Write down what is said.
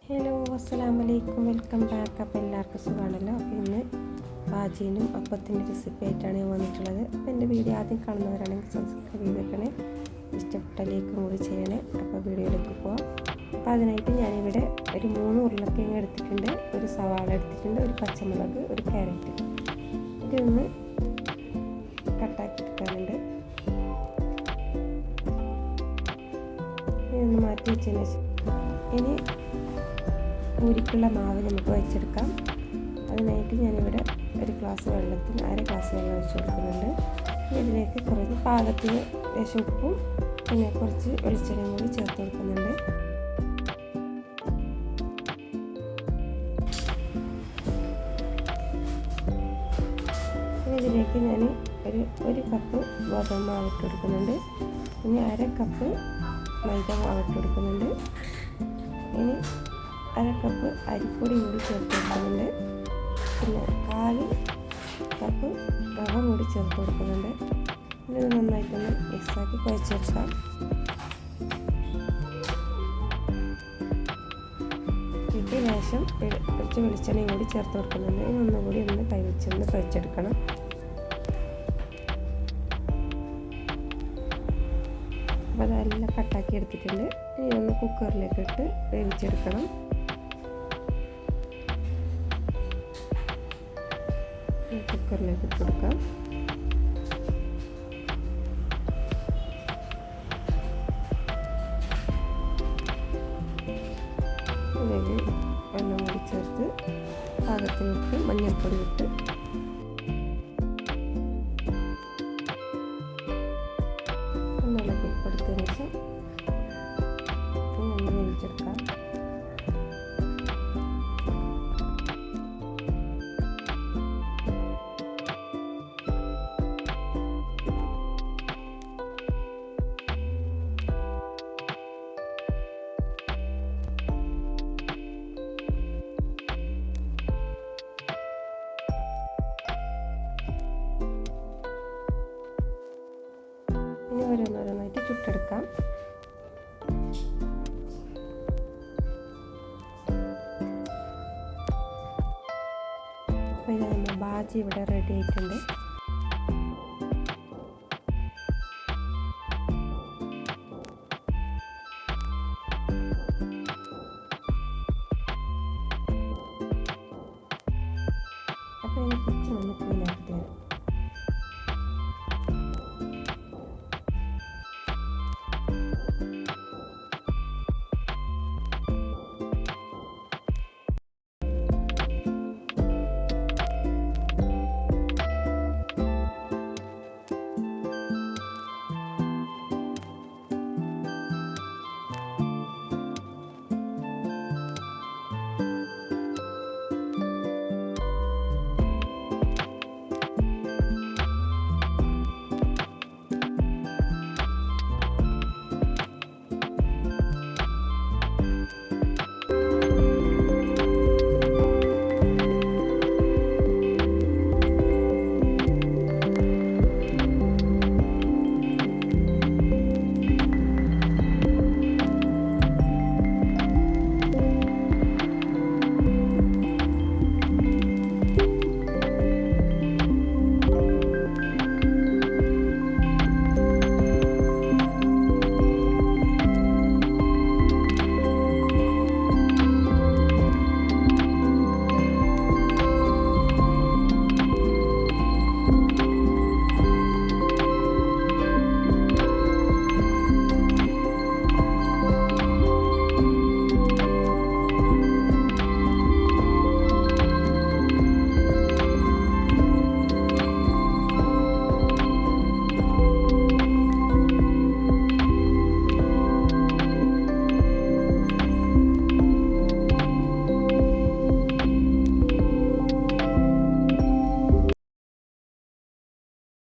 Hello അസ്സലാമലൈക്കും, welcome back. അപ്പോൾ എല്ലാവർക്കും സുഖമാണല്ലോ. അപ്പോൾ ഇന്ന് ബാജീനും അപ്പത്തിൻ്റെ റെസിപ്പി ആയിട്ടാണ് ഞാൻ വന്നിട്ടുള്ളത്. അപ്പോൾ എൻ്റെ വീഡിയോ ആദ്യം കാണുന്നവരാണെങ്കിൽ സബ്സ്ക്രൈബ് ചെയ്ത് വെക്കണേ, ഇഷ്ടപ്പെട്ട ലൈക്കും കൂടി ചെയ്യണേ. അപ്പോൾ വീഡിയോയിലേക്ക് പോവാം. അപ്പോൾ അതിനായിട്ട് ഞാനിവിടെ ഒരു 3 ഉരുളക്കിഴങ്ങ് എടുത്തിട്ടുണ്ട്, ഒരു സവാള എടുത്തിട്ടുണ്ട്, ഒരു പച്ചമുളക്, ഒരു ക്യാരറ്റ്. ഇതൊന്ന് കട്ടാക്കി എടുക്കാനുണ്ട്. ഇതൊന്ന് മാറ്റി വെച്ചതിന് ശേഷം ഇനി പൂരിക്കുള്ള മാവ് നമുക്ക് വെച്ചെടുക്കാം. അതിനായിട്ട് ഞാനിവിടെ ഒരു ഗ്ലാസ് വെള്ളത്തിൽ 1/2 ഗ്ലാസ് വെള്ളം ഒഴിച്ച് കൊടുക്കുന്നുണ്ട്. ഇതിലേക്ക് കുറച്ച് പാകത്തിന് ലേശം ഉപ്പും പിന്നെ കുറച്ച് വെളിച്ചെണ്ണയും കൂടി ചേർത്ത് കൊടുക്കുന്നുണ്ട്. ഇതിലേക്ക് ഞാൻ ഒരു കപ്പ് ഗോതമ്പ് മാവ് ഇട്ട് കൊടുക്കുന്നുണ്ട്. ഇനി 1/2 കപ്പ് മൈദ മാവ് ഇട്ട് കൊടുക്കുന്നുണ്ട്. ഇനി 1/2 കപ്പ് അരിപ്പൊടി കൂടി ചേർത്ത് കൊടുക്കുന്നുണ്ട്. പിന്നെ 1/4 കപ്പ് റവ കൂടി ചേർത്ത് കൊടുക്കുന്നുണ്ട്. ഇത് നന്നായിട്ടൊന്ന് മിക്സാക്കി കുഴച്ചെടുക്കാം. ഇതിന് ശേഷം കുറച്ച് വെളിച്ചെണ്ണയും കൂടി ചേർത്ത് കൊടുക്കുന്നുണ്ട്. ഇനി ഒന്നുകൂടി ഒന്ന് കൈവച്ചൊന്ന് കുഴച്ചെടുക്കണം. അപ്പോൾ അതെല്ലാം കട്ടാക്കി എടുത്തിട്ടുണ്ട്. ഇനി ഒന്ന് കുക്കറിലേക്ക് ഇട്ട് വേവിച്ചെടുക്കണം. കുക്കറിലേക്ക് ഇട്ട് കൊടുക്കാം. ഇതിലേക്ക് വെള്ളം കൂടി ചേർത്ത് പാകത്തിനിട്ട് മഞ്ഞൾപ്പൊടി ഇട്ട് ഇളക്കി കൊടുത്തതിന് ശേഷം ഒന്ന് വേവിച്ചെടുക്കാം. ഇനി ഓരോന്നോരോന്നായിട്ട് ചുട്ടെടുക്കാം. അപ്പോൾ ഇത് നമ്മുടെ ബാജി ഇവിടെ റെഡി ആയിട്ടുണ്ട്. അപ്പോൾ ഇനി കിച്ചൺ ഒന്ന്